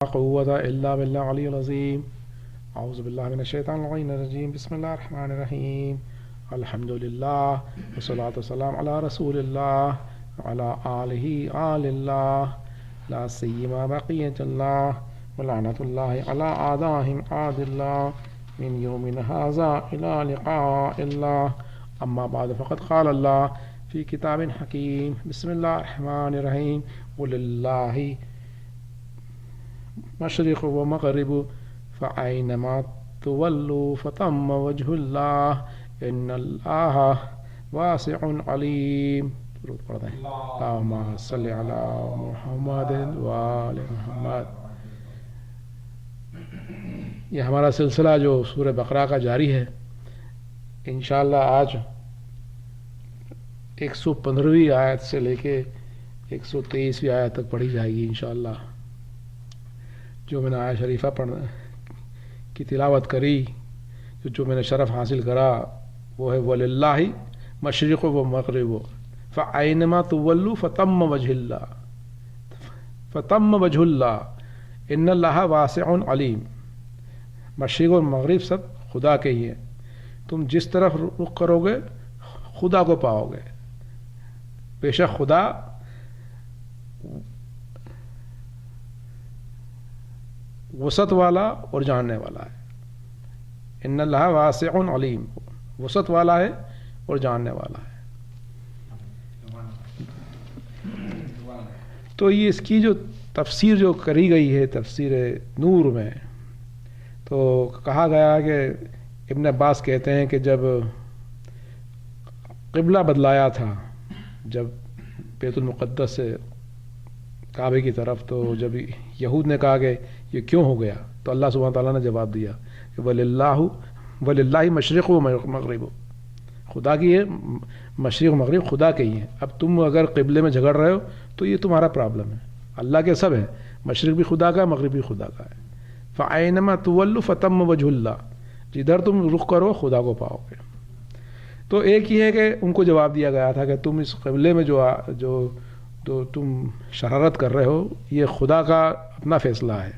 قوة إلا بالله العلي العظيم. أعوذ بالله من الشيطان اللعين الرجيم. بسم الله الرحمن الرحيم. الحمد لله والصلاة والسلام على رسول الله وعلى آله آل الله لا سيما بقية الله ولعنة الله على أعدائهم أعد الله من يوم هذا إلى لقاء الله. أما بعد فقد قال الله في كتاب حكيم. بسم الله الرحمن الرحيم. ولله مشرق و مغرب فأينما تولوا فتم وجه الله ان اللہ واسع علیم. درود پڑھتے ہیں. اللہم صلی علی محمد وآل محمد. یہ ہمارا سلسلہ جو سورہ بقرہ کا جاری ہے، انشاءاللہ آج 115ویں آیت سے لے کے 123ویں آیت تک پڑھی جائے گی انشاءاللہ. جو میں نے آیت شریفہ کی تلاوت کری، جو میں نے شرف حاصل کرا، وہ ہے وَلِلَّهِ مشرق و مغرب فَأَيْنَمَا تُوَلُّوا فَتَمَّ وَجْهُ اللَّهِ فَتَمَّ وَجْهُ اللَّهِ إِنَّ اللَّهَ وَاسِعٌ عَلِيمٌ. مشرق اور مغرب سب خدا کے ہی ہیں. تم جس طرف رخ کرو گے خدا کو پاؤ گے. بے شک خدا وسعت والا اور جاننے والا ہے. ان اللہ واسع علیم، وسعت والا ہے اور جاننے والا ہے. تو یہ اس کی جو تفسیر جو کری گئی ہے تفسیر نور میں، تو کہا گیا کہ ابن عباس کہتے ہیں کہ جب قبلہ بدلایا تھا، جب بیت المقدس سے کعبے کی طرف، تو جب یہود نے کہا کہ یہ کیوں ہو گیا، تو اللہ سبحانہ تعالیٰ نے جواب دیا کہ وَلِلَّهِ مشرق و مغرب، خدا کی ہے مشرق و مغرب خدا کے ہی ہیں. اب تم اگر قبلے میں جھگڑ رہے ہو تو یہ تمہارا پرابلم ہے. اللہ کے سب ہے، مشرق بھی خدا کا ہے، مغرب بھی خدا کا ہے. فَأَيْنَمَا تُوَلُّوا فَتَمَّ وَجْهُ اللَّهِ، جدھر تم رخ کرو خدا کو پاؤ گے. تو ایک یہ ہے کہ ان کو جواب دیا گیا تھا کہ تم اس قبلے میں جو تم شرارت کر رہے ہو، یہ خدا کا اپنا فیصلہ ہے.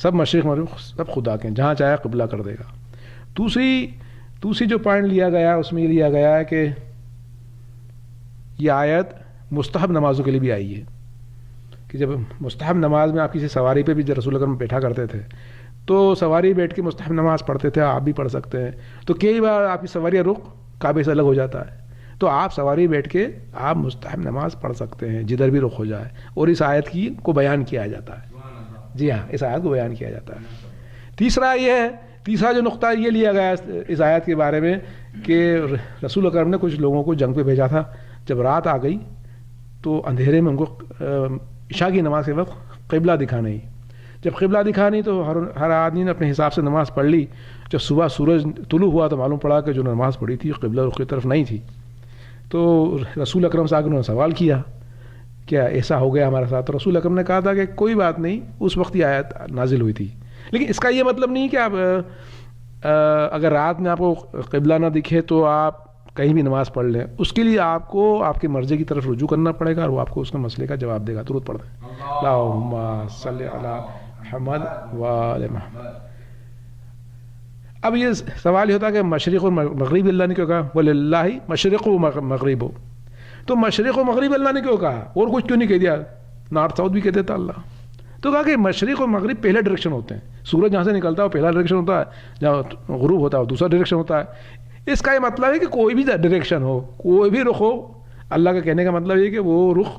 سب مشرق مغرب سب خدا کے ہیں، جہاں چاہے قبلہ کر دے گا. دوسری جو پوائنٹ لیا گیا اس میں یہ لیا گیا ہے کہ یہ آیت مستحب نمازوں کے لیے بھی آئی ہے، کہ جب مستحب نماز میں آپ کسی سواری پہ بھی رسول اکرم بیٹھا کرتے تھے، تو سواری بیٹھ کے مستحب نماز پڑھتے تھے. آپ بھی پڑھ سکتے ہیں. تو کئی بار آپ کی سواری کا رخ کعبے سے الگ ہو جاتا ہے، تو آپ سواری بیٹھ کے آپ مستحب نماز پڑھ سکتے ہیں جدھر بھی رخ ہو جائے. اور اس آیت کو بیان کیا جاتا ہے. جی ہاں، اس آیت کو بیان کیا جاتا ہے. تیسرا جو نقطہ یہ لیا گیا اس آیت کے بارے میں کہ رسول اکرم نے کچھ لوگوں کو جنگ پہ بھیجا تھا. جب رات آ گئی تو اندھیرے میں ان کو عشاء کی نماز کے وقت قبلہ دکھا نہیں. جب قبلہ دکھا نہیں تو ہر آدمی نے اپنے حساب سے نماز پڑھ لی. جب صبح سورج طلوع ہوا تو معلوم پڑا کہ جو نماز پڑھی تھی قبلہ رخ کی طرف نہیں تھی. تو رسول اکرم سے آگے انہوں نے سوال کیا کیا ایسا ہو گیا ہمارے ساتھ. تو رسول اکرم نے کہا تھا کہ کوئی بات نہیں، اس وقت یہ آیت نازل ہوئی تھی. لیکن اس کا یہ مطلب نہیں کہ آپ اگر رات میں آپ کو قبلہ نہ دکھے تو آپ کہیں بھی نماز پڑھ لیں. اس کے لیے آپ کو آپ کے مرضی کی طرف رجوع کرنا پڑے گا اور وہ آپ کو اس کے مسئلے کا جواب دے گا. درود پڑھتے ہیں. اللہم صلی علی محمد وآل محمد. اب یہ سوال یہ ہوتا ہے کہ مشرق اور مغرب اللہ نے کیوں کہا وَلِلَّهِ مشرق و مغرب؟ تو مشرق و مغرب اللہ نے کیوں کہا، اور کچھ کیوں نہیں کہہ دیا؟ نارتھ ساؤتھ بھی کہہ دیتا اللہ. تو کہا کہ مشرق اور مغرب پہلے ڈائریکشن ہوتے ہیں. سورج جہاں سے نکلتا ہے وہ پہلا ڈائریکشن ہوتا ہے، جہاں غروب ہوتا ہے وہ دوسرا ڈائریکشن ہوتا ہے. اس کا یہ مطلب ہے کہ کوئی بھی ڈائریکشن ہو، کوئی بھی رخ ہو، اللہ کا کہنے کا مطلب یہ کہ وہ رخ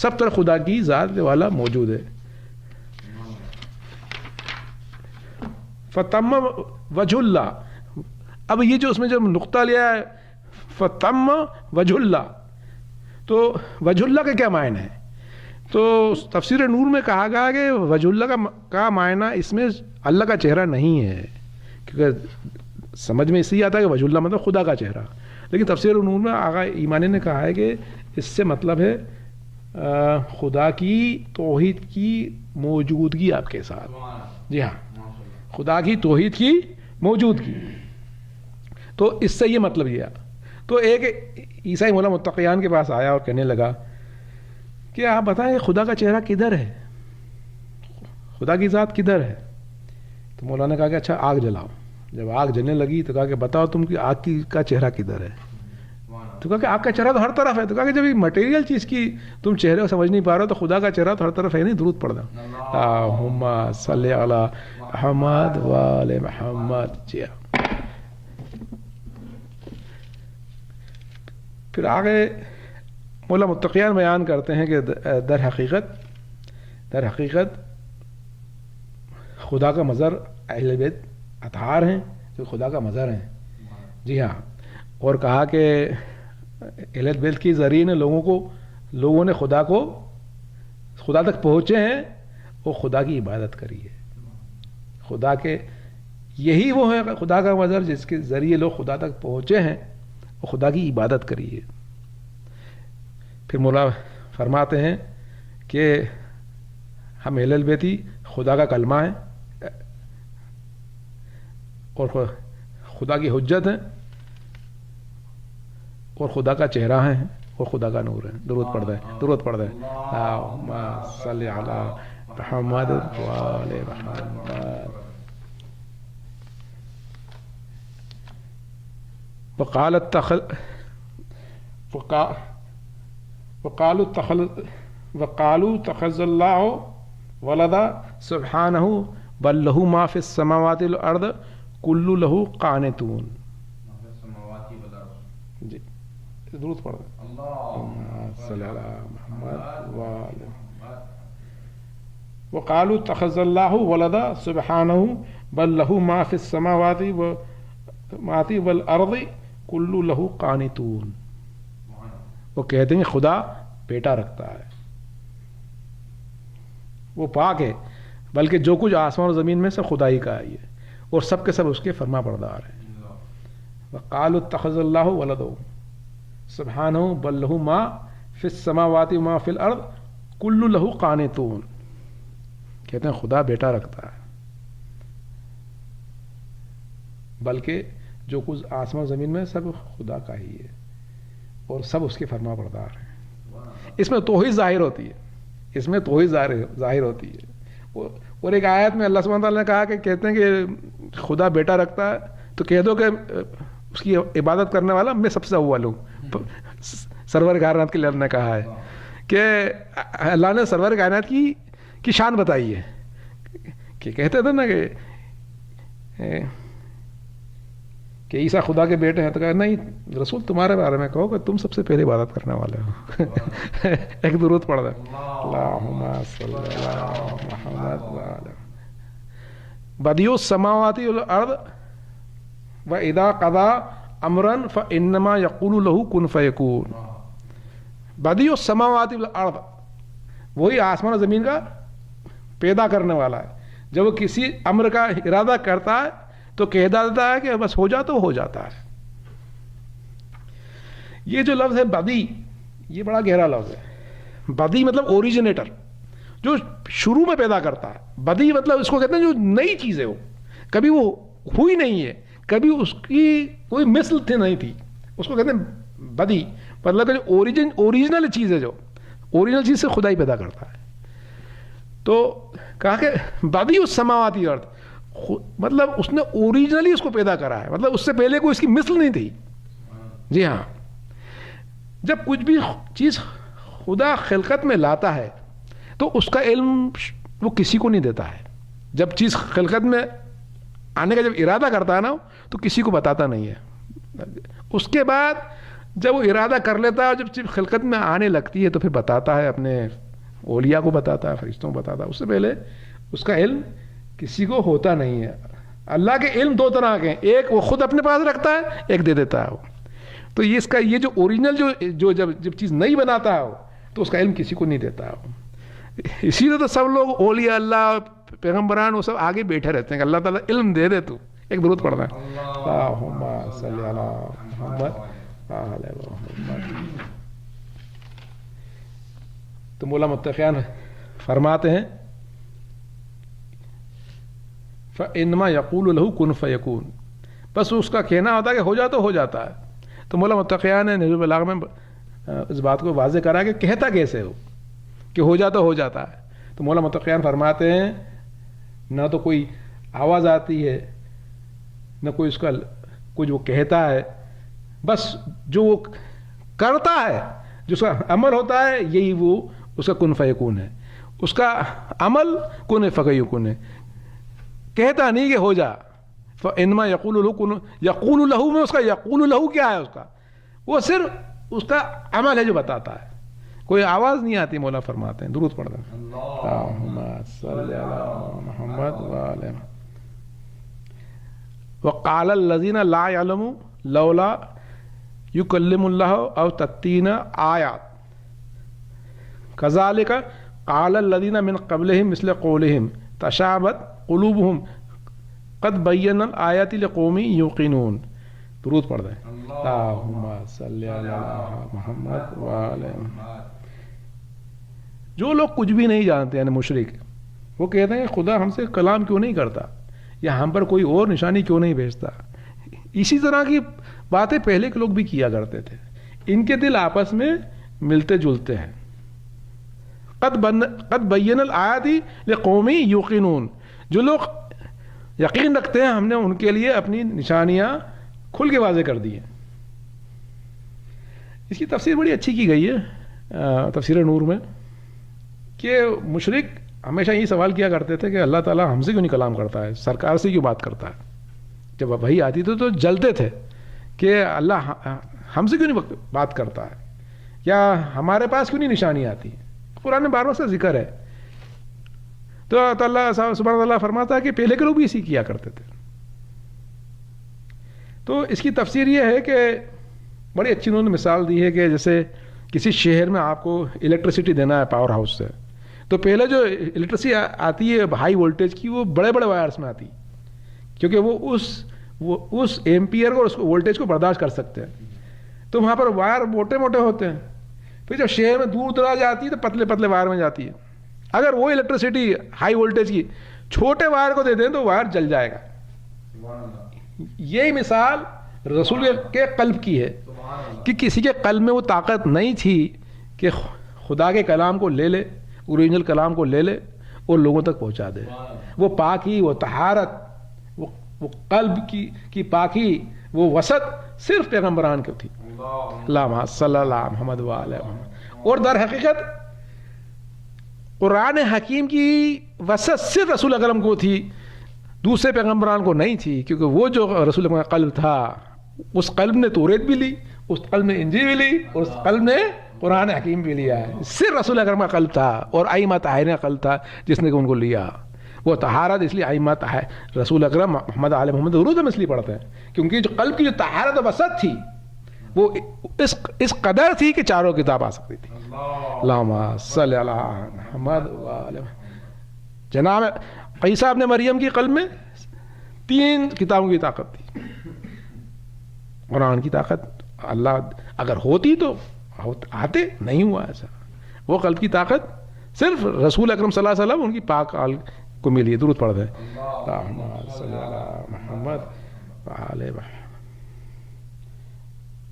سب طرف خدا کی ذات والا موجود ہے. فتم وجہ اللہ. اب یہ جو اس میں جو نقطہ لیا ہے فتم وجہ اللہ، تو وجہ اللہ کا کیا معنی ہے؟ تو تفسیر نور میں کہا گیا کہ وجہ اللہ کا معنی اس میں اللہ کا چہرہ نہیں ہے، کیونکہ سمجھ میں اس لیے آتا ہے کہ وجہ اللہ مطلب خدا کا چہرہ. لیکن تفسیر نور میں آغا ایمانی نے کہا ہے کہ اس سے مطلب ہے خدا کی توحید کی موجودگی آپ کے ساتھ. جی ہاں، خدا کی توحید کی موجودگی. تو اس سے یہ مطلب یہ. تو ایک عیسائی مولا متقیان کے پاس آیا اور کہنے لگا کہ آپ بتائیں خدا کا چہرہ کدھر ہے؟ خدا کی ذات کدھر ہے؟ تو مولانا نے کہا کہ اچھا آگ جلاؤ. جب آگ جلنے لگی تو کہا کہ بتاؤ تم کی آگ کا چہرہ کدھر ہے؟ تو کہا کہ آگ کا چہرہ تو ہر طرف ہے. تو کہا کہ جب یہ مٹیریل چیز کی تم چہرے کو سمجھ نہیں پا رہے ہو تو خدا کا چہرہ تو ہر طرف ہے نہیں. درود پڑھ دو اللہم صلی علی محمد و آل محمد. جی ہاں. پھر آگے مولا متقیان بیان کرتے ہیں کہ در حقیقت خدا کا مظہر اہل بیت اطہار ہیں جو خدا کا مظہر ہیں. جی ہاں. اور کہا کہ اہل بیت کے ذریعے نے لوگوں نے خدا تک پہنچے ہیں اور خدا کی عبادت کری ہے. خدا کے یہی وہ ہے خدا کا مظہر جس کے ذریعے لوگ خدا تک پہنچے ہیں اور خدا کی عبادت کری ہے. پھر مولا فرماتے ہیں کہ ہم اہل البیتی خدا کا کلمہ ہے اور خدا کی حجت ہے اور خدا کا چہرہ ہے اور خدا کا نور ہے. درود پڑھ دیں اللہم صلی علی محمد و آل محمد. وقالوا اتخذ اللہ ولدا سبحانہ بل لہ ما فی السماوات والارض کل لہ قانتون. جی درود پڑھ دیں اللہم صلی علی محمد و آل محمد. وقالوا اتخذ اللہ ولدا سبحانہ بل لہ ما فی السماوات والارض کل لہ قانتون. وہ کہتے ہیں خدا بیٹا رکھتا ہے. وہ پاک ہے بلکہ جو کچھ آسمان اور زمین میں سب خدائی کا ہے اور سب کے سب اس کے فرما بردار ہیں. وقالوا اتخذ اللہ ولدا سبحانہ بل لہ ما فی السماوات وما فی الارض کل لہ قانتون. کہتے ہیں خدا بیٹا رکھتا ہے بلکہ جو کچھ آسمان زمین میں سب خدا کا ہی ہے اور سب اس کے فرما بردار ہیں. اس میں توحید ظاہر ہوتی ہے. اور ایک آیت میں اللہ سبحانہ تعالیٰ نے کہا کہ کہتے ہیں کہ خدا بیٹا رکھتا ہے تو کہہ دو کہ اس کی عبادت کرنے والا میں سب سے اول ہوں. سرور کائنات کے لیے نے کہا ہے کہ اللہ نے سرور کائنات کی شان بتائی ہے کہ کہتے تھے نا کہ عیسیٰ خدا کے بیٹے ہیں تو کہا نہیں رسول تمہارے بارے میں کہو کہ تم سب سے پہلے عبادت کرنے والے ہو. ایک درود پڑھ دیں اللہم صلی علی محمد و آل. بدیع السماوات والارض واذا قضى امرا فانما یقول له کن فیکون. بدیع السماوات والارض وہی آسمان و زمین کا پیدا کرنے والا ہے. جب وہ کسی امر کا ارادہ کرتا ہے تو کہہ دیتا ہے کہ بس ہو جا تو ہو جاتا ہے. یہ جو لفظ ہے بدیع یہ بڑا گہرا لفظ ہے. بدیع مطلب اوریجنیٹر جو شروع میں پیدا کرتا ہے. بدیع مطلب اس کو کہتے ہیں جو نئی چیز ہے وہ کبھی وہ ہوئی نہیں ہے کبھی اس کی کوئی مثل نہیں تھی اس کو کہتے ہیں بدیع. مطلب کہ جو اوریجنل چیز ہے جو اوریجنل چیز سے خدا ہی پیدا کرتا ہے. تو کہا کہ بدیع السماوات والارض مطلب اس نے اوریجنلی اس کو پیدا کرا ہے مطلب اس سے پہلے کوئی اس کی مثل نہیں تھی. جی ہاں. جب کچھ بھی چیز خدا خلقت میں لاتا ہے تو اس کا علم وہ کسی کو نہیں دیتا ہے. جب چیز خلقت میں آنے کا جب ارادہ کرتا ہے نا تو کسی کو بتاتا نہیں ہے. اس کے بعد جب وہ ارادہ کر لیتا ہے جب چیز خلقت میں آنے لگتی ہے تو پھر بتاتا ہے اپنے اولیاء کو بتاتا ہے فرشتوں کو بتاتا ہے. اس سے پہلے اس کا علم کسی کو ہوتا نہیں ہے. اللہ کے علم دو طرح کے ہیں ایک وہ خود اپنے پاس رکھتا ہے ایک دے دیتا ہے وہ. تو یہ اس کا یہ جو اوریجنل جو جب چیز نہیں بناتا ہے تو اس کا علم کسی کو نہیں دیتا ہے. اسی لیے تو سب لوگ اولیاء اللہ پیغمبران وہ سب آگے بیٹھے رہتے ہیں کہ اللہ تعالیٰ علم دے دے تو. ایک درود پڑھنا ہے اللہم صلی علی محمد آل محمد. تو مولا متقیان فرماتے ہیں فَإِنَّمَا يَقُولُ لَهُ كُن فَيَكُونُ. بس اس کا کہنا ہوتا ہے کہ ہو جا تو ہو جاتا ہے. تو مولا متقیان نے نہج البلاغہ میں اس بات کو واضح کرا کہ کہتا کیسے ہو کہ ہو جا تو ہو جاتا ہے. تو مولا متقیان فرماتے ہیں نہ تو کوئی آواز آتی ہے نہ کوئی اس کا کچھ وہ کہتا ہے، بس جو وہ کرتا ہے، جو اس کا عمل ہوتا ہے، یہی وہ اس کا کن فیکون ہے. اس کا عمل کن فیکون ہے، کہتا نہیں کہ ہو جا. فانما یقول له کن، یقول له میں اس کا یقول له کیا ہے؟ اس کا وہ صرف اس کا عمل ہے جو بتاتا ہے، کوئی آواز نہیں آتی. مولا فرماتے ہیں، درود پڑھتے ہیں، اللہم صلی علی محمد وعلی. وقال الذین لا يعلمون لولا یکلم اللہ او تأتینا آیات کذالک قال الذین من قبلہم مثل قولہم تشابہت قلوبہم قد بینا الآیات لقوم یوقنون. درود پڑھ دیں، اللہم صلی علی محمد وعلی. جو لوگ کچھ بھی نہیں جانتے یعنی مشرک، وہ کہتے ہیں خدا ہم سے کلام کیوں نہیں کرتا، یا ہم پر کوئی اور نشانی کیوں نہیں بھیجتا. اسی طرح کی باتیں پہلے کے لوگ بھی کیا کرتے تھے. ان کے دل آپس میں ملتے جلتے ہیں. قد بین الآیات لقوم یوقنون، جو لوگ یقین رکھتے ہیں ہم نے ان کے لیے اپنی نشانیاں کھل کے واضح کر دی ہیں. اس کی تفسیر بڑی اچھی کی گئی ہے تفسیر نور میں، کہ مشرک ہمیشہ یہی سوال کیا کرتے تھے کہ اللہ تعالیٰ ہم سے کیوں نہیں کلام کرتا ہے، سرکار سے کیوں بات کرتا ہے. جب وحی آتی تھی تو جلتے تھے کہ اللہ ہم سے کیوں نہیں بات کرتا ہے، یا ہمارے پاس کیوں نہیں نشانی آتی. قرآن میں بار بار سے ذکر ہے. تو اللہ سبحانہ اللہ فرماتا ہے کہ پہلے کے لوگ بھی اسی کیا کرتے تھے. تو اس کی تفسیر یہ ہے کہ بڑی اچھی انہوں نے مثال دی ہے کہ جیسے کسی شہر میں آپ کو الیکٹریسٹی دینا ہے پاور ہاؤس سے، تو پہلے جو الیکٹریسٹی آتی ہے ہائی وولٹیج کی، وہ بڑے بڑے وائرس میں آتی، کیونکہ وہ اس ایمپیئر کو، اس وولٹیج کو برداشت کر سکتے ہیں. تو وہاں پر وائر موٹے موٹے ہوتے ہیں. پھر جب شہر میں دور دراز جاتی ہے تو پتلے پتلے وائر میں جاتی ہے. اگر وہ الیکٹریسٹی ہائی وولٹیج کی چھوٹے وائر کو دے دیں تو وائر جل جائے گا. یہی مثال رسول کے قلب کی ہے کہ کسی کے قلب میں وہ طاقت نہیں تھی کہ خدا کے کلام کو لے لے، اوریجنل کلام کو لے لے اور لوگوں تک پہنچا دے. وہ پاکی، وہ طہارت، وہ قلب کی پاکی، وہ وسط صرف پیغمبران کی تھی. اللہم صلی اللہ محمد وعلی محمد. اور در حقیقت قرآن حکیم کی وسط صرف رسول اکرم کو تھی، دوسرے پیغمبران کو نہیں تھی. کیونکہ وہ جو رسول اکرم کا قلب تھا، اس قلب نے توریت بھی لی، اس قلب نے انجیل بھی لی، اور اس قلب نے قرآن حکیم بھی لیا ہے. صرف رسول اکرم کا قلب تھا اور ائمہ طاہرین کا قلب تھا جس نے ان کو لیا. وہ طہارت اس لیے ائمہ رسول اکرم محمد علیہ محمد درود ہم اس لیے پڑھتے ہیں کیونکہ جو قلب کی جو طہارت و وسط تھی وہ اس قدر تھی کہ چاروں کتاب آ سکتی تھی. اللہم صلی علی محمد وعلی. جناب عیسیٰ ابن مریم کی قلب میں 3 کتابوں کی طاقت تھی. قرآن کی طاقت اللہ اگر ہوتی تو آتے، نہیں ہوا ایسا. وہ قلب کی طاقت صرف رسول اکرم صلی اللہ علیہ وسلم ان کی پاک آل کو ملی. درود پڑھ دیں، اللہم صلی علی محمد وعلی محمد.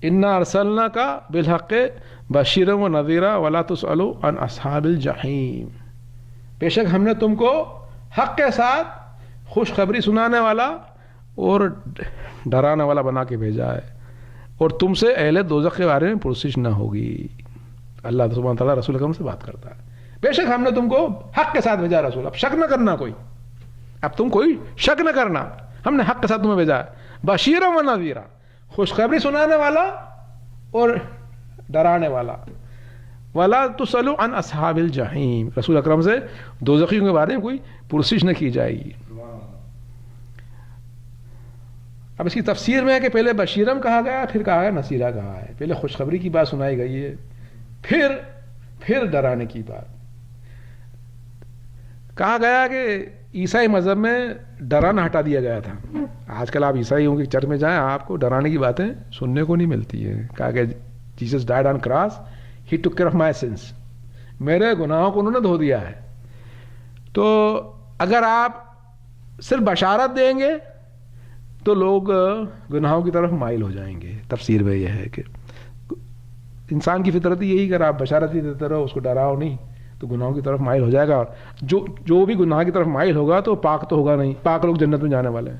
انا ارسلناک بالحق بشیرا و نذیرا ولا تسأل عن اصحاب الجحیم. بے شک ہم نے تم کو حق کے ساتھ خوشخبری سنانے والا اور ڈرانے والا بنا کے بھیجا ہے، اور تم سے اہل دوزخ کے بارے میں پرسش نہ ہوگی. اللہ سبحانہ تعالیٰ رسول اکرم سے بات کرتا ہے. بے شک ہم نے تم کو حق کے ساتھ بھیجا رسول. اب شک نہ کرنا کوئی، اب تم کوئی شک نہ کرنا، ہم نے حق کے ساتھ تمہیں بھیجا ہے. بشیرا و نذیرا، خوشخبری سنانے والا اور ڈرانے والا. ولا تسأل عن اصحاب الجحیم، رسول اکرم سے دوزخیوں کے بارے میں کوئی پرسش نہ کی جائے گی. اب اس کی تفسیر میں ہے کہ پہلے بشیرم کہا گیا، پھر کہا گیا نصیرہ کہا ہے. پہلے خوشخبری کی بات سنائی گئی ہے، پھر ڈرانے کی بات. کہا گیا کہ عیسائی مذہب میں ڈرانا ہٹا دیا گیا تھا. آج کل آپ عیسائیوں کے چرچ میں جائیں، آپ کو ڈرانے کی باتیں سننے کو نہیں ملتی ہیں. کہا کہ Jesus died on cross, he tick care of my since, میرے گناہوں کو انہوں نے دھو دیا ہے. تو اگر آپ صرف بشارت دیں گے تو لوگ گناہوں کی طرف مائل ہو جائیں گے. تفسیر میں یہ ہے کہ انسان کی فطرت یہی، اگر آپ بشارت ہی دیتے رہو، اس کو ڈراؤ نہیں، تو گناہوں کی طرف مائل ہو جائے گا. جو بھی گناہ کی طرف مائل ہوگا تو پاک تو ہوگا نہیں. پاک لوگ جنت میں جانے والے ہیں.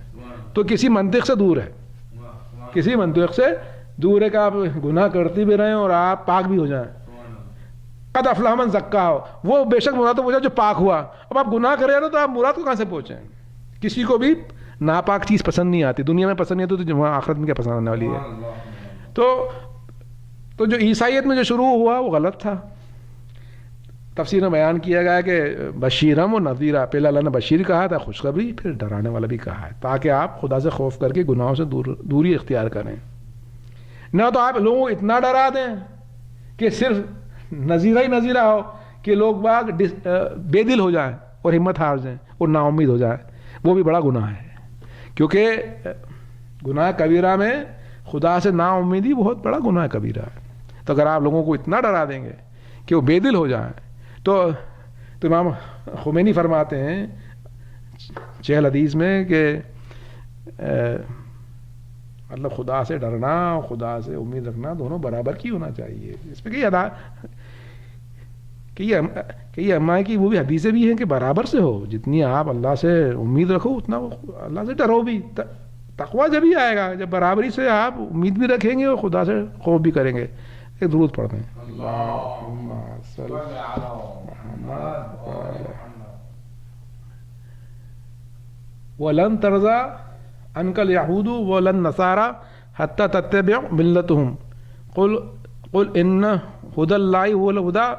تو کسی منطق سے دور ہے, کسی منطق سے دور ہے کہ آپ گناہ کرتے بھی رہیں اور آپ پاک بھی ہو جائیں. قد افلح من زکاہا, وہ بے شک مراد تو پہنچا جو پاک ہوا. اب آپ گناہ کر رہے ہیں تو آپ مراد کو کہاں سے پہنچیں. کسی کو بھی ناپاک چیز پسند نہیں آتی, دنیا میں پسند نہیں آتی تو وہاں آخرت میں کیا پسند آنے والی ہے. تو جو عیسائیت میں جو شروع ہوا وہ غلط تھا. تفسیر میں بیان کیا گیا کہ بشیرم و نذیرہ, پہلے اللہ نے بشیر کہا تھا خوشخبری, پھر ڈرانے والا بھی کہا ہے تاکہ آپ خدا سے خوف کر کے گناہوں سے دوری اختیار کریں. نہ تو آپ لوگوں کو اتنا ڈرا دیں کہ صرف نذیرہ ہی نذیرہ ہو کہ لوگ باغ بے دل ہو جائیں اور ہمت ہار جائیں اور نا امید ہو جائیں. وہ بھی بڑا گناہ ہے, کیونکہ گناہ کبیرہ میں خدا سے نا امیدی بہت بڑا گناہ کبیرہ ہے. تو اگر آپ لوگوں کو اتنا ڈرا دیں گے کہ وہ بے دل ہو جائیں تو امام خمینی فرماتے ہیں چہل حدیث میں کہ مطلب خدا سے ڈرنا اور خدا سے امید رکھنا دونوں برابر کی ہونا چاہیے. اس پہ کہ یہ اما کی وہ بھی حدیثیں بھی ہیں کہ برابر سے ہو, جتنی آپ اللہ سے امید رکھو اتنا اللہ سے ڈرو بھی. تقویٰ جب ہی آئے گا جب برابری سے آپ امید بھی رکھیں گے اور خدا سے خوف بھی کریں گے. ایک درود پڑھتے ہیں. وَلَن تَرْضَىٰ عَنْكَ الْيَهُودُ وَلَا النَّصَارَىٰ حَتَّىٰ تَتَّبِعَ مِلَّتَهُمْ قُلْ إِنَّ هُدَى اللَّهِ هُوَ الْهُدَىٰ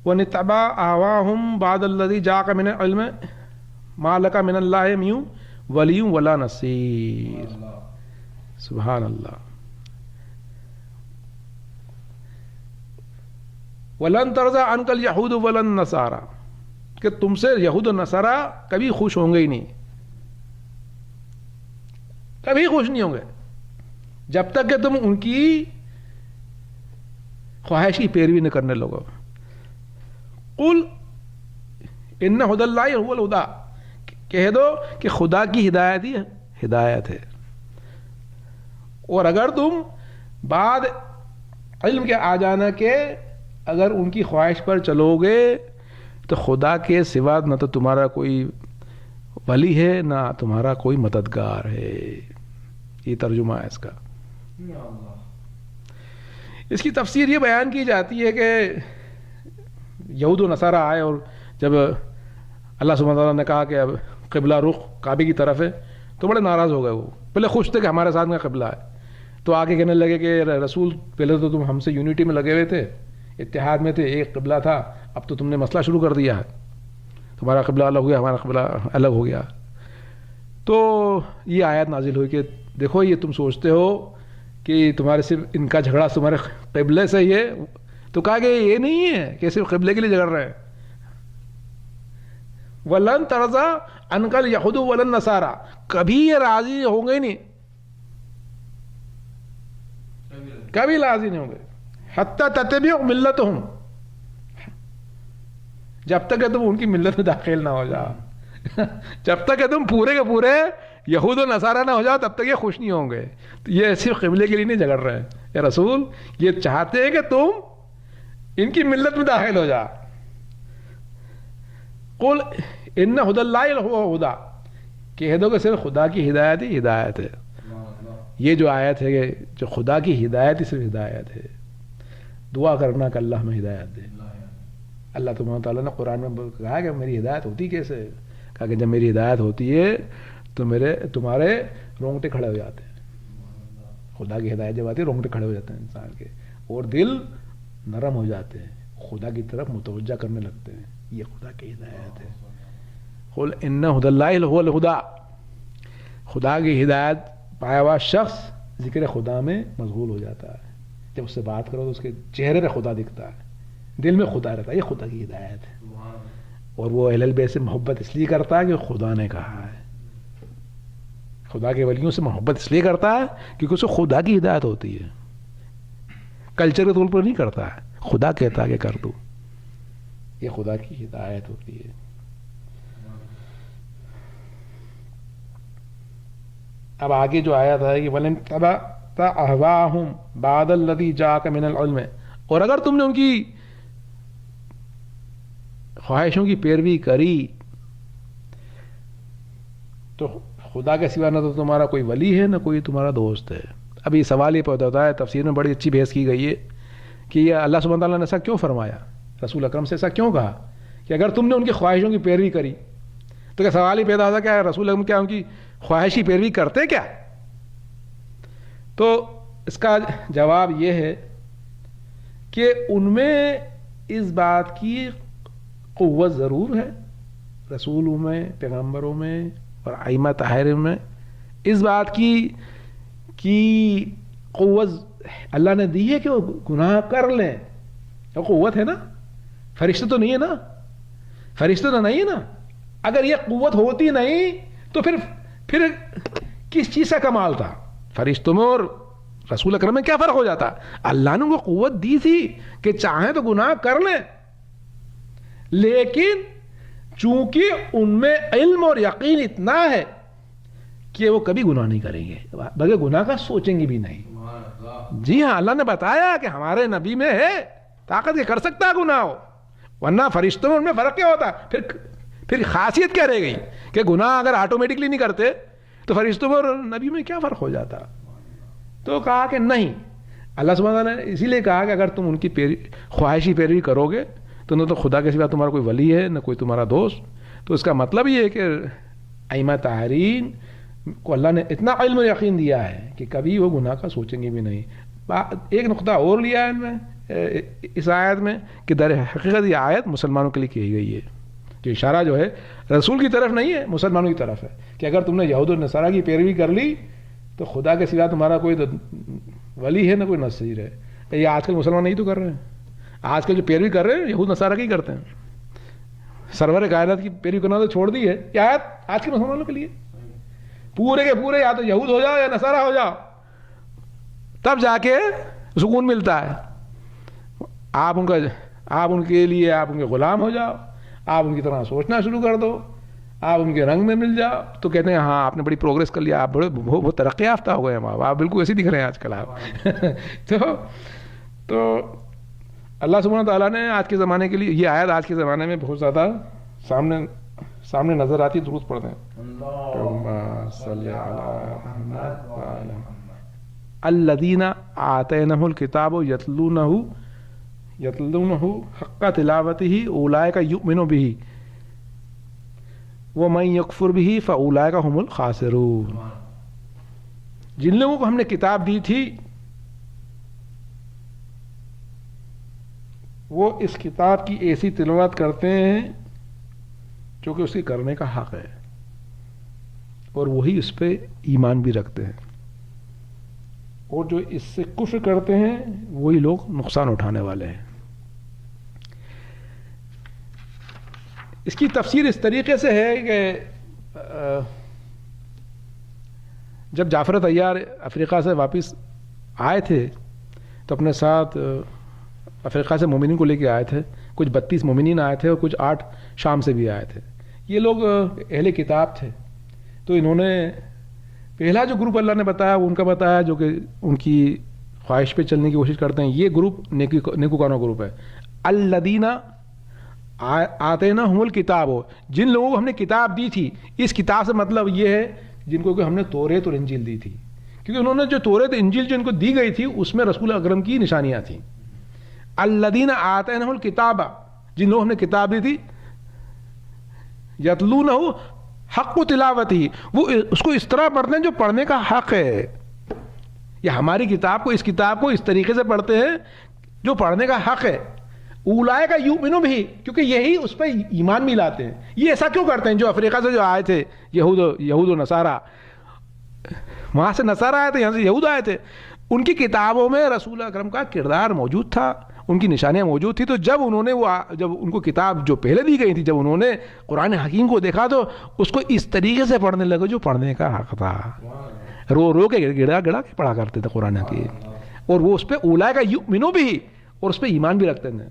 وَإِنِ اتَّبَعْتَ أَهْوَاءَهُمْ بَعْدَ الَّذِي جَاءَكَ مِنَ الْعِلْمِ مَا لَكَ مِنَ اللَّهِ مِن وَلِيٍّ وَلَا نَصِيرٍ. سبحان اللہ. وَلَن تَرْضَىٰ عَنْكَ الْيَهُودُ وَلَا النَّصَارَىٰ, کہ تم سے یہود و نصارہ کبھی خوش ہوں گے ہی نہیں, کبھی خوش نہیں ہوں گے جب تک کہ تم ان کی خواہش کی پیروی نہ کرنے لگو. قُلْ إِنَّ هُدَى اللَّهِ هُوَ الْهُدَىٰ, کہہ دو کہ خدا کی ہدایت ہی ہدایت ہے. اور اگر تم بعد علم کے آ جانا کے اگر ان کی خواہش پر چلو گے تو خدا کے سوا نہ تو تمہارا کوئی ولی ہے نہ تمہارا کوئی مددگار ہے. یہ ترجمہ ہے اس کا. اس کی تفسیر یہ بیان کی جاتی ہے کہ یہود و نصارہ آئے اور جب اللہ سبحانہ تعالیٰ نے کہا کہ اب قبلہ رخ کعبے کی طرف ہے تو بڑے ناراض ہو گئے. وہ پہلے خوش تھے کہ ہمارے ساتھ میں قبلہ ہے, تو آگے کہنے لگے کہ رسول پہلے تو تم ہم سے یونٹی میں لگے ہوئے تھے, اتحاد میں تھے, ایک قبلہ تھا, اب تو تم نے مسئلہ شروع کر دیا ہے, تمہارا قبلہ الگ ہو گیا ہمارا قبلہ الگ ہو گیا. تو یہ آیت نازل ہوئی کہ دیکھو یہ تم سوچتے ہو کہ تمہارے صرف ان کا جھگڑا تمہارے قبلے سے ہی ہے, تو کہا کہ یہ نہیں ہے کہ صرف قبلے کے لیے جھگڑ رہے ہیں. وَلَن تَرْضَىٰ عَنْكَ الْيَهُودُ وَلَا النَّصَارَىٰ, کبھی یہ راضی ہوں گے نہیں, کبھی راضی نہیں ہوں گے. حَتَّىٰ تَتَّبِعَ مِلَّتَهُمْ, جب تک کہ تم ان کی ملت میں داخل نہ ہو جاؤ, جب تک کہ تم پورے کے پورے یہود و نصارہ نہ ہو جاؤ تب تک یہ خوش نہیں ہوں گے. تو یہ صرف قبلے کے لیے نہیں جھگڑ رہے ہیں, اے رسول یہ چاہتے ہیں کہ تم ان کی ملت میں داخل ہو جا. قل ان ہدی اللہ هو الہدیٰ, کہہ دو کہ صرف خدا کی ہدایت ہی ہدایت ہے. یہ جو آیت ہے کہ جو خدا کی ہدایت ہی صرف ہدایت ہے. دعا کرنا کہ اللہ ہمیں ہدایت دے. اللہ تبارک تعالیٰ نے قرآن میں کہا کہ میری ہدایت ہوتی کیسے, کہا کہ جب میری ہدایت ہوتی ہے تو تمہارے رونگٹے کھڑے ہو جاتے ہیں. خدا کی ہدایت جب آتی ہے رونگٹے کھڑے ہو جاتے ہیں انسان کے, اور دل نرم ہو جاتے ہیں, خدا کی طرف متوجہ کرنے لگتے ہیں. یہ خدا کی ہدایت ہے. قل ان ہدی اللہ هو الہدیٰ, خدا کی ہدایت پایا ہوا شخص ذکر خدا میں مشغول ہو جاتا ہے. جب اس سے بات کرو تو اس کے چہرے پہ خدا دکھتا ہے, دل میں خدا رہتا ہے. یہ خدا کی ہدایت ہے. اور وہ اہل بیت سے محبت اس لیے کرتا ہے کہ خدا نے کہا ہے. خدا کے ولیوں سے محبت اس لیے کرتا ہے کیونکہ اسے خدا کی ہدایت ہوتی ہے, کلچر کے طور پر نہیں کرتا ہے, خدا کہتا ہے کہ کر دو. یہ خدا کی ہدایت ہوتی ہے. اب آگے جو آیت ہے کہ وَلَن تَتَّبِعْ أَهْوَاءَهُمْ بَعْدَ الَّذِي جَاءَكَ مِنَ الْعِلْمِ, اور اگر تم نے ان کی خواہشوں کی پیروی کری تو خدا کے سوا نہ تو تمہارا کوئی ولی ہے نہ کوئی تمہارا دوست ہے. اب یہ سوال یہ پیدا ہوتا ہے, تفسیر میں بڑی اچھی بحث کی گئی ہے کہ یہ اللہ سبحانہ تعالیٰ نے ایسا کیوں فرمایا, رسول اکرم سے ایسا کیوں کہا کہ اگر تم نے ان کی خواہشوں کی پیروی کری تو کیا سوال ہی پیدا ہوتا کہ رسول اکرم کیا ان کی خواہش کی پیروی کرتے کیا؟ تو اس کا جواب یہ ہے کہ ان میں اس بات کی قوت ضرور ہے, رسولوں میں, پیغمبروں میں اور ائمہ طاہرین میں اس بات کی قوت اللہ نے دی ہے کہ وہ گناہ کر لیں. وہ قوت ہے نا, فرشتے تو نہیں ہے نا, فرشتے تو نہیں ہے نا. اگر یہ قوت ہوتی نہیں تو پھر کس چیز کا کمال تھا؟ فرشتوں میں اور رسول اکرم میں کیا فرق ہو جاتا؟ اللہ نے ان کو قوت دی تھی کہ چاہیں تو گناہ کر لیں, لیکن چونکہ ان میں علم اور یقین اتنا ہے کہ وہ کبھی گناہ نہیں کریں گے, بلکہ گناہ کا سوچیں گے بھی نہیں. جی ہاں, اللہ نے بتایا کہ ہمارے نبی میں ہے طاقت کہ کر سکتا ہے گناہ ہو, ورنہ فرشتوں میں ان میں فرق کیا ہوتا؟ پھر خاصیت کیا رہ گئی کہ گناہ اگر آٹومیٹکلی نہیں کرتے تو فرشتوں میں اور نبی میں کیا فرق ہو جاتا؟ تو کہا کہ نہیں, اللہ سبحانہ تعالیٰ نے اسی لیے کہا کہ اگر تم ان کی خواہشی پیروی کرو گے تو نہ تو خدا کے سوا تمہارا کوئی ولی ہے نہ کوئی تمہارا دوست. تو اس کا مطلب یہ ہے کہ ائمہ طاہرین کو اللہ نے اتنا علم و یقین دیا ہے کہ کبھی وہ گناہ کا سوچیں گے بھی نہیں. ایک نقطہ اور لیا ہے ان میں اس آیت میں کہ در حقیقت یہ آیت مسلمانوں کے لیے کی گئی ہے. جو اشارہ جو ہے رسول کی طرف نہیں ہے, مسلمانوں کی طرف ہے کہ اگر تم نے یہود و نصارہ کی پیروی کر لی تو خدا کے سوا تمہارا کوئی ولی ہے نہ کوئی نصیر ہے. یہ آج کل مسلمان نہیں تو کر رہے ہیں, آج کل جو پیروی کر رہے ہیں یہود نصارہ کی کرتے ہیں. سرور کائنات کی پیروی کرنا تو چھوڑ دی ہے. یہ آیت آج کے مسلمانوں کے لیے پورے کے پورے یا تو یہود ہو جاؤ یا نصارہ ہو جاؤ, تب جا کے سکون ملتا ہے. آپ ان کے لیے آپ ان کے غلام ہو جاؤ, آپ ان کی طرح سوچنا شروع کر دو, آپ ان کے رنگ میں مل جاؤ تو کہتے ہیں ہاں آپ نے بڑی پروگریس کر لیا, آپ بہت ترقی یافتہ ہو گئے ہیں, آپ بالکل ایسے دکھ رہے ہیں آج کل آپ. تو اللہ سبحانہ تعالیٰ نے آج کے زمانے کے لیے یہ آیت آج کے زمانے میں بہت زیادہ سامنے نظر آتی ہے. درود پڑھتے ہیں الذین آتینہم الکتاب یتلونہ حق تلاوتہ اولئک یؤمنون بہ ومن یکفر بہ فاولئک ھم الخاسرون. جن لوگوں کو ہم نے کتاب دی تھی وہ اس کتاب کی ایسی تلاوت کرتے ہیں جو کہ اس کے کرنے کا حق ہے, اور وہی اس پہ ایمان بھی رکھتے ہیں, اور جو اس سے کفر کرتے ہیں وہی لوگ نقصان اٹھانے والے ہیں. اس کی تفسیر اس طریقے سے ہے کہ جب جعفر طیار افریقہ سے واپس آئے تھے تو اپنے ساتھ افریقہ سے مومنین کو لے کے آئے تھے. کچھ 32 مومنین آئے تھے اور کچھ 8 شام سے بھی آئے تھے. یہ لوگ اہل کتاب تھے, تو انہوں نے پہلا جو گروپ اللہ نے بتایا وہ ان کا بتایا جو کہ ان کی خواہش پہ چلنے کی کوشش کرتے ہیں. یہ گروپ نیکوکاروں گروپ ہے. الذین آتینہم الکتاب, جن لوگوں کو ہم نے کتاب دی تھی. اس کتاب سے مطلب یہ ہے جن کو کہ ہم نے توریت اور انجیل دی تھی, کیونکہ انہوں نے جو توریت انجیل جو ان کو دی گئی تھی اس میں رسول اکرم کی نشانیاں تھیں. الذین آتینہم الکتاب, جن لوگوں ہم نے کتاب دی تھی, یتلونہ حق تلاوتہ, وہ اس کو اس طرح پڑھتے ہیں جو پڑھنے کا حق ہے. یہ ہماری کتاب کو, اس کتاب کو اس طریقے سے پڑھتے ہیں جو پڑھنے کا حق ہے. اولئک یؤمنون بہ, کیونکہ یہی اس پہ ایمان بھی لاتے ہیں. یہ ایسا کیوں کرتے ہیں؟ جو افریقہ سے جو آئے تھے یہود و نصارہ, وہاں سے نصارہ آئے تھے, یہاں سے یہود آئے تھے, ان کی کتابوں میں رسول اکرم کا کردار موجود تھا, ان کی نشانیاں موجود تھی. تو جب ان کو کتاب جو پہلے دی گئی تھی, جب انہوں نے قرآن حکیم کو دیکھا تو اس کو اس طریقے سے پڑھنے لگے جو پڑھنے کا حق تھا. رو کے گڑا کے پڑھا کرتے تھے قرآن حکیم, اور وہ اس پہ اولئک یؤمنون بہ, اور اس پہ ایمان بھی رکھتے تھے.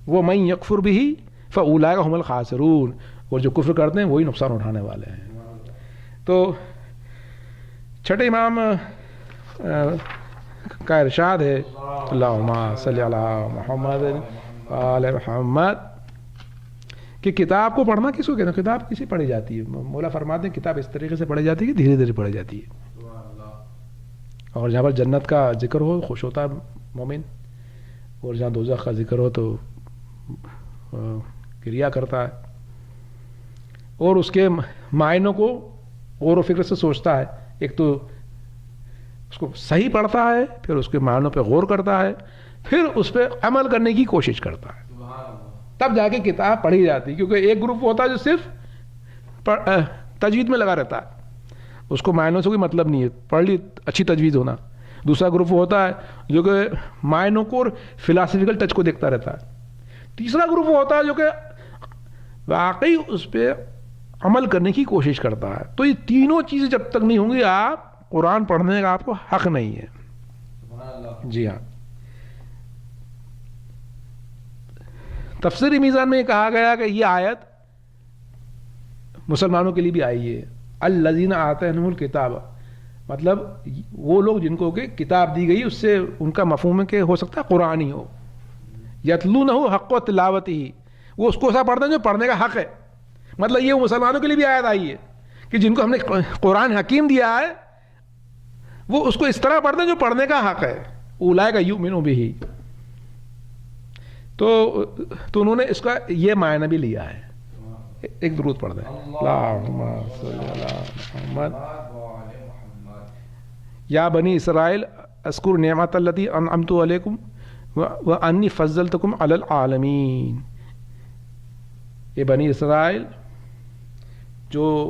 ومن یکفر بہ فاولئک ھم الخاسرون, اور جو کفر کرتے ہیں وہی نقصان اٹھانے والے ہیں. تو چھٹے امام کا ارشاد ہے اللہم صلی علی محمد آل محمد. کہ کتاب کو پڑھنا کس کو کہتے ہیں؟ کتاب کسی پڑھی جاتی ہے. مولا فرماتے ہیں کتاب اس طریقے سے پڑھی جاتی ہے کہ دھیرے دھیرے پڑھی جاتی ہے. اور جہاں پر جنت کا ذکر ہو خوش ہوتا ہے مومن, اور جہاں دوزخ کا ذکر ہو تو کریا کرتا ہے, اور اس کے معنوں کو غور و فکر سے سوچتا ہے. ایک تو اس کو صحیح پڑھتا ہے, پھر اس کے معنوں پہ غور کرتا ہے, پھر اس پہ عمل کرنے کی کوشش کرتا ہے, تب جا کے کتاب پڑھی جاتی ہے. کیونکہ ایک گروپ ہوتا ہے جو صرف تجوید میں لگا رہتا ہے, اس کو معنوں سے کوئی مطلب نہیں ہے, پڑھ لی اچھی تجوید ہونا. دوسرا گروپ ہوتا ہے جو کہ معنوں کو اور فلاسفیکل ٹچ کو دیکھتا رہتا ہے. تیسرا گروپ ہوتا ہے جو کہ واقعی اس پہ عمل کرنے کی کوشش کرتا ہے. تو یہ تینوں چیزیں جب تک نہیں ہوں گی آپ قرآن پڑھنے کا آپ کو حق نہیں ہے. جی ہاں, تفسیری میزان میں یہ کہا گیا کہ یہ آیت مسلمانوں کے لیے بھی آئی ہے. الذین آتینہم الکتاب, مطلب وہ لوگ جن کو کہ کتاب دی گئی, اس سے ان کا مفہوم ہے کہ ہو سکتا ہے قرآن ہی ہو. یتلونہ حق و تلاوتہ, وہ اس کو ایسا پڑھتے ہیں جو پڑھنے کا حق ہے. مطلب یہ مسلمانوں کے لیے بھی آیت آئی ہے کہ جن کو ہم نے قرآن حکیم دیا ہے وہ اس کو اس طرح پڑھتے ہیں جو پڑھنے کا حق ہے. اولئک یؤمنون بہ, تو انہوں نے اس کا یہ معنی بھی لیا ہے. ایک درود پڑھ دیں. اللہم صلی علی محمد. یا بنی اسرائیل اذکروا نعمت التی انعمت علیکم وانی فضلتکم علی العالمین. یہ بنی اسرائیل جو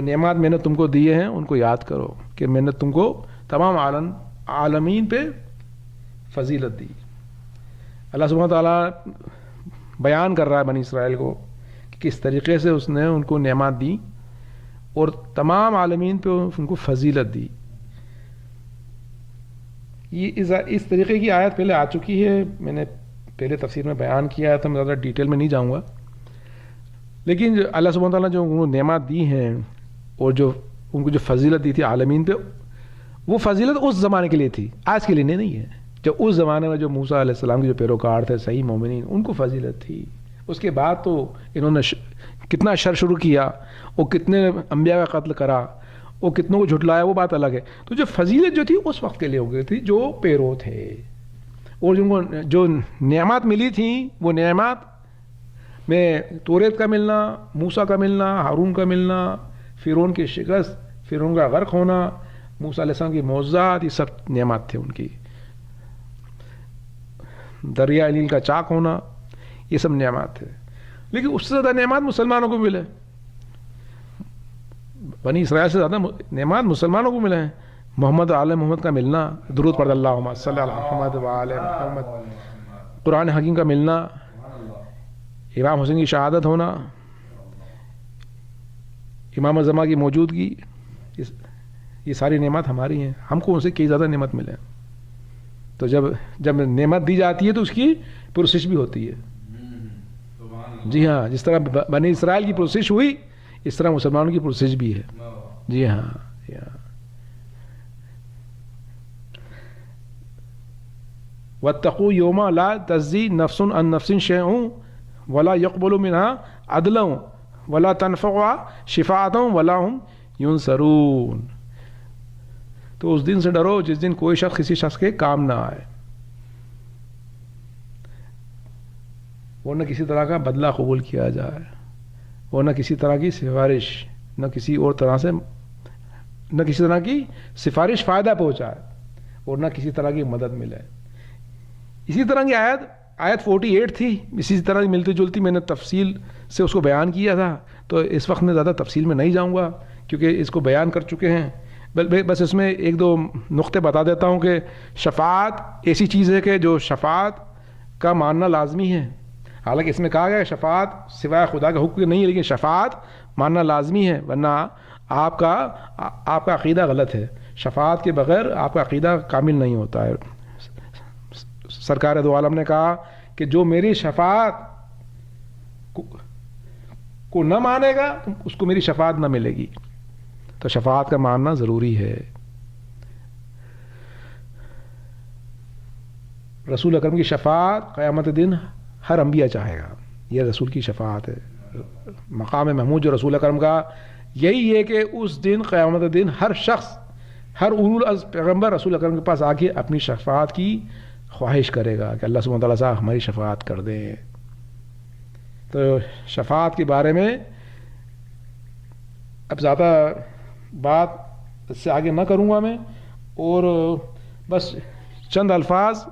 نعمات میں نے تم کو دیے ہیں ان کو یاد کرو کہ میں نے تم کو تمام عالمین پہ فضیلت دی. اللہ سبحانہ تعالیٰ بیان کر رہا ہے بنی اسرائیل کو کہ کس طریقے سے اس نے ان کو نعمات دی اور تمام عالمین پہ ان کو فضیلت دی. یہ اس طریقے کی آیت پہلے آ چکی ہے, میں نے پہلے تفسیر میں بیان کیا تھا, میں زیادہ ڈیٹیل میں نہیں جاؤں گا. لیکن اللہ سبحانہ تعالیٰ جو ان کو نعمات دی ہیں اور جو ان کو جو فضیلت دی تھی عالمین پہ, وہ فضیلت اس زمانے کے لیے تھی, آج کے لیے نہیں ہے. جو اس زمانے میں جو موسیٰ علیہ السلام کے جو پیروکار تھے صحیح مومنین, ان کو فضیلت تھی. اس کے بعد تو انہوں نے کتنا شر شروع کیا, اور کتنے انبیاء کا قتل کرا, اور کتنوں کو جھٹلایا, وہ بات الگ ہے. تو جو فضیلت جو تھی اس وقت کے لیے ہو گئی تھی جو پیرو تھے, اور جن کو جو نعمات ملی تھیں وہ نعمات میں توریت کا ملنا, موسیٰ کا ملنا, ہارون کا ملنا, فرعون کی شکست, فرعون کا غرق ہونا, موسیٰ علیہ السلام کی معجزات, یہ سب نعمات تھے ان کی. دریا نیل کا چاک ہونا, یہ سب نعمات تھے. لیکن اس سے زیادہ نعمات مسلمانوں کو ملے, بنی اسرائیل سے زیادہ نعمات مسلمانوں کو ملے ہیں. محمد آل محمد کا ملنا, درود پڑھ اللہم صلی علی محمد و آل محمد, قرآن حکیم کا ملنا, امام حسین کی شہادت ہونا, امام الزمان کی موجودگی, یہ ساری نعمت ہماری ہیں. ہم کو ان سے کئی زیادہ نعمت ملے. تو جب نعمت دی جاتی ہے تو اس کی پروسیس بھی ہوتی ہے. جی ہاں, جس طرح بنی اسرائیل کی پروسیس ہوئی اس طرح مسلمانوں کی پروسیس بھی ہے. جی ہاں, واتقوا یوما لا تجزی نفس عن نفس شیئا ولا يقبل منها عدلا ولا تنفعها شفاعة ولا هم ينصرون. تو اس دن سے ڈرو جس دن کوئی شخص کسی شخص کے کام نہ آئے, وہ نہ کسی طرح کا بدلہ قبول کیا جائے, وہ نہ کسی طرح کی سفارش, نہ کسی اور طرح سے, نہ کسی طرح کی سفارش فائدہ پہنچائے, اور نہ کسی طرح کی مدد ملے. اسی طرح کی آیت 48 تھی, اسی طرح کی ملتی جلتی, میں نے تفصیل سے اس کو بیان کیا تھا. تو اس وقت میں زیادہ تفصیل میں نہیں جاؤں گا کیونکہ اس کو بیان کر چکے ہیں. بس اس میں ایک دو نقطے بتا دیتا ہوں کہ شفاعت ایسی چیز ہے کہ جو شفاعت کا ماننا لازمی ہے. حالانکہ اس میں کہا گیا کہ شفاعت سوائے خدا کا حکم نہیں ہے, لیکن شفاعت ماننا لازمی ہے, ورنہ آپ کا عقیدہ غلط ہے. شفاعت کے بغیر آپ کا عقیدہ کامل نہیں ہوتا ہے. سرکار دو عالم نے کہا کہ جو میری شفاعت کو نہ مانے گا اس کو میری شفاعت نہ ملے گی. تو شفاعت کا ماننا ضروری ہے. رسول اکرم کی شفاعت قیامت دن ہر انبیاء چاہے گا. یہ رسول کی شفاعت ہے. مقام محمود جو رسول اکرم کا یہی ہے کہ اس دن قیامت دن ہر شخص، ہر اولو العزم پیغمبر رسول اکرم کے پاس آ کے اپنی شفاعت کی خواہش کرے گا کہ اللہ سبحانہ تعالیٰ صاحب ہماری شفاعت کر دیں. تو شفاعت کے بارے میں اب زیادہ بات اس سے آگے نہ کروں گا میں، اور بس چند الفاظ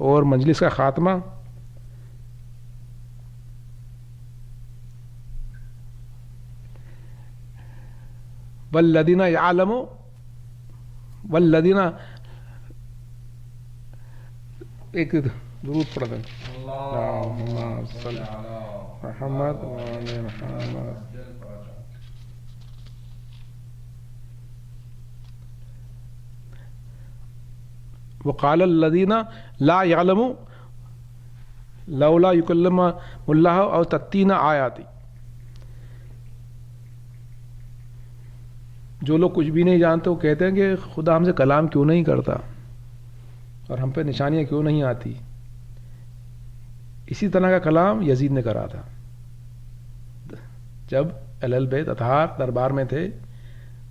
اور مجلس کا خاتمہ. والذین یعلمون والذین، ایک درود پڑھ دیں. اللہم صل علی محمد وعلی محمد. وقال الذین لا یعلمون لولا یکلمهم اللہ او تأتینا آیاتی. جو لوگ کچھ بھی نہیں جانتے وہ کہتے ہیں کہ خدا ہم سے کلام کیوں نہیں کرتا اور ہم پہ نشانیاں کیوں نہیں آتی. اسی طرح کا کلام یزید نے کرا تھا جب اہل البیت اطہار دربار میں تھے.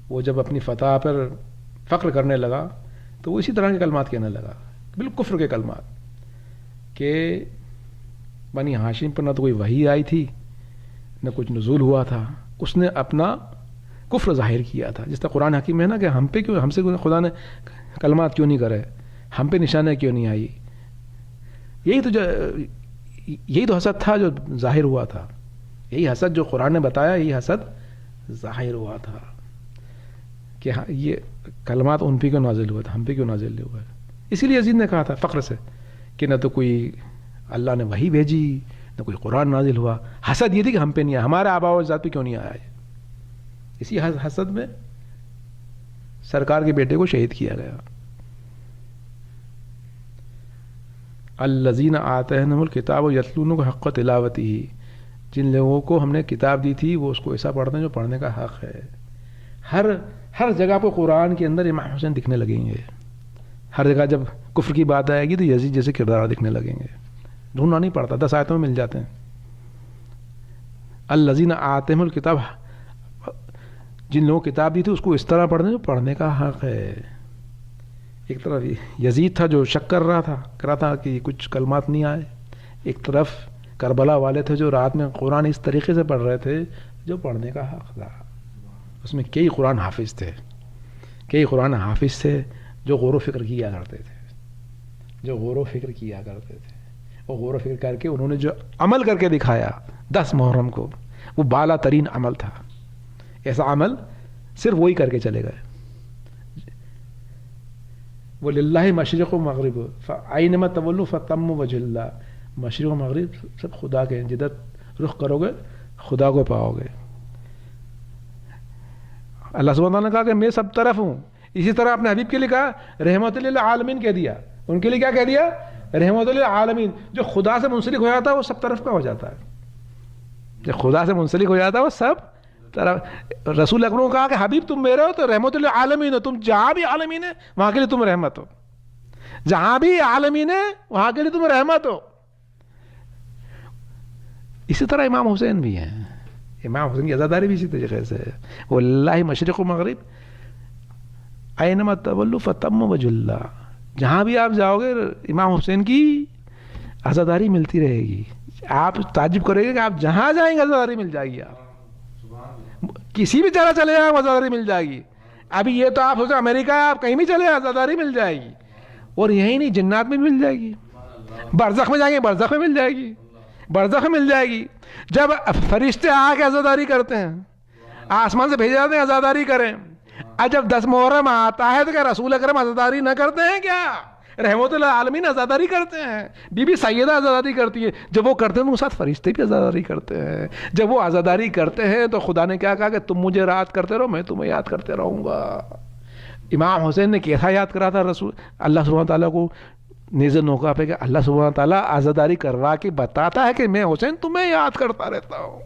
وہ جب اپنی فتح پر فخر کرنے لگا تو وہ اسی طرح کے کلمات کہنے لگا، بالکل کفر کے کلمات، کہ بنی ہاشم پر نہ تو کوئی وحی آئی تھی نہ کچھ نزول ہوا تھا. اس نے اپنا کفر ظاہر کیا تھا. جس طرح قرآن حکیم میں ہے نا کہ ہم پہ کیوں، ہم سے خدا نے کلمات کیوں نہیں کرے، ہم پہ نشانیاں کیوں نہیں آئی. یہی تو حسد تھا جو ظاہر ہوا تھا. یہی حسد جو قرآن نے بتایا، یہی حسد ظاہر ہوا تھا کہ ہاں یہ کلمات ان پہ کیوں نازل ہوا تھا، ہم پہ کیوں نازل نہیں ہوا. اسی لیے یزید نے کہا تھا فخر سے کہ نہ تو کوئی اللہ نے وحی بھیجی نہ کوئی قرآن نازل ہوا. حسد یہ تھی کہ ہم پہ نہیں آیا، ہمارے آباء و اجداد پہ کیوں نہیں آیا. اسی حسد میں سرکار کے بیٹے کو شہید کیا گیا. الذین آتینہم الکتاب یتلونہ حق تلاوتہ، جن لوگوں کو ہم نے کتاب دی تھی وہ اس کو ایسا پڑھتے ہیں جو پڑھنے کا حق ہے. ہر جگہ پہ قرآن کے اندر امام حسین دکھنے لگیں گے. ہر جگہ جب کفر کی بات آئے گی تو یزید جیسے کردار دکھنے لگیں گے. ڈھونڈنا نہیں پڑتا، 10 آیتوں میں مل جاتے ہیں. الذین آتینہم الکتاب، جن لوگوں کو کتاب دی تھی اس کو اس طرح پڑھنے جو پڑھنے کا حق ہے. ایک طرف یزید تھا جو شک کر رہا تھا کہ کچھ کلمات نہیں آئے. ایک طرف کربلا والے تھے جو رات میں قرآن اس طریقے سے پڑھ رہے تھے جو پڑھنے کا حق تھا. اس میں کئی قرآن حافظ تھے جو غور و فکر کیا کرتے تھے اور غور و فکر کر کے انہوں نے جو عمل کر کے دکھایا 10 محرم کو، وہ بالا ترین عمل تھا. ایسا عمل صرف وہی کر کے چلے گئے. وَلِلَّهِ مشرق و مغرب فَأَيْنَمَا تَوَلُّوا فَثَمَّ وَجْهُ اللَّهِ. مشرق و مغرب سب خدا کے ہیں، جدھر رخ کرو گے خدا کو پاؤ گے. اللہ سبحانہ تعالیٰ نے کہا کہ میں سب طرف ہوں. اسی طرح اپنے حبیب کے لیے کہا رحمت للعالمین کہہ دیا. ان کے لیے کیا کہہ دیا؟ رحمت للعالمین. جو خدا سے منسلک ہو جاتا ہے وہ سب طرف کا ہو جاتا ہے. جو خدا سے منسلک ہو جاتا ہے وہ سب طرف. رسول اکرم نے کہا کہ حبیب تم میرے ہو تو رحمت للعالمین ہو. تم جہاں بھی عالمین ہے وہاں کے لیے تم رحمت ہو. جہاں بھی عالمین ہے وہاں کے لیے تم رحمت ہو. اسی طرح امام حسین بھی ہیں. امام حسین کی عزاداری بھی اسی طریقے سے ہے. واللہ مشرق و مغرب اینما تولوا فتم وجہ اللہ. جہاں بھی آپ جاؤ گے امام حسین کی عزاداری ملتی رہے گی. آپ تعجب کریں گے کہ آپ جہاں جائیں گے عزاداری مل جائے گی. آپ کسی بھی جگہ چلے جائیں عزاداری مل جائے گی. ابھی یہ تو آپ سوچیں امریکہ آپ کہیں بھی چلے عزاداری مل جائے گی. اور یہی نہیں جنات میں بھی مل جائے گی. برزخ میں جائیں گے برزخ میں مل جائے گی. برزخ میں مل جائے گی. جب فرشتے آ کے عزاداری کرتے ہیں آسمان سے بھیجے جاتے ہیں عزاداری کریں. اور جب 10 محرم آتا ہے تو کیا رسول اکرم عزاداری نہ کرتے ہیں کیا؟ رحمت للعالمین عزاداری کرتے ہیں. بی بی سیدہ عزاداری کرتی ہے. جب وہ کرتے ہیں تو ساتھ فرشتے بھی عزاداری کرتے ہیں. جب وہ عزاداری کرتے ہیں تو خدا نے کیا کہا کہ تم مجھے یاد کرتے رہو میں تمہیں یاد کرتے رہوں گا. امام حسین نے کیسا یاد کرا تھا رسول اللہ سبحانہ تعالیٰ کو نیز موقع پہ کہ اللہ سبحانہ تعالیٰ عزاداری کروا کے بتاتا ہے کہ میں حسین تمہیں یاد کرتا رہتا ہوں.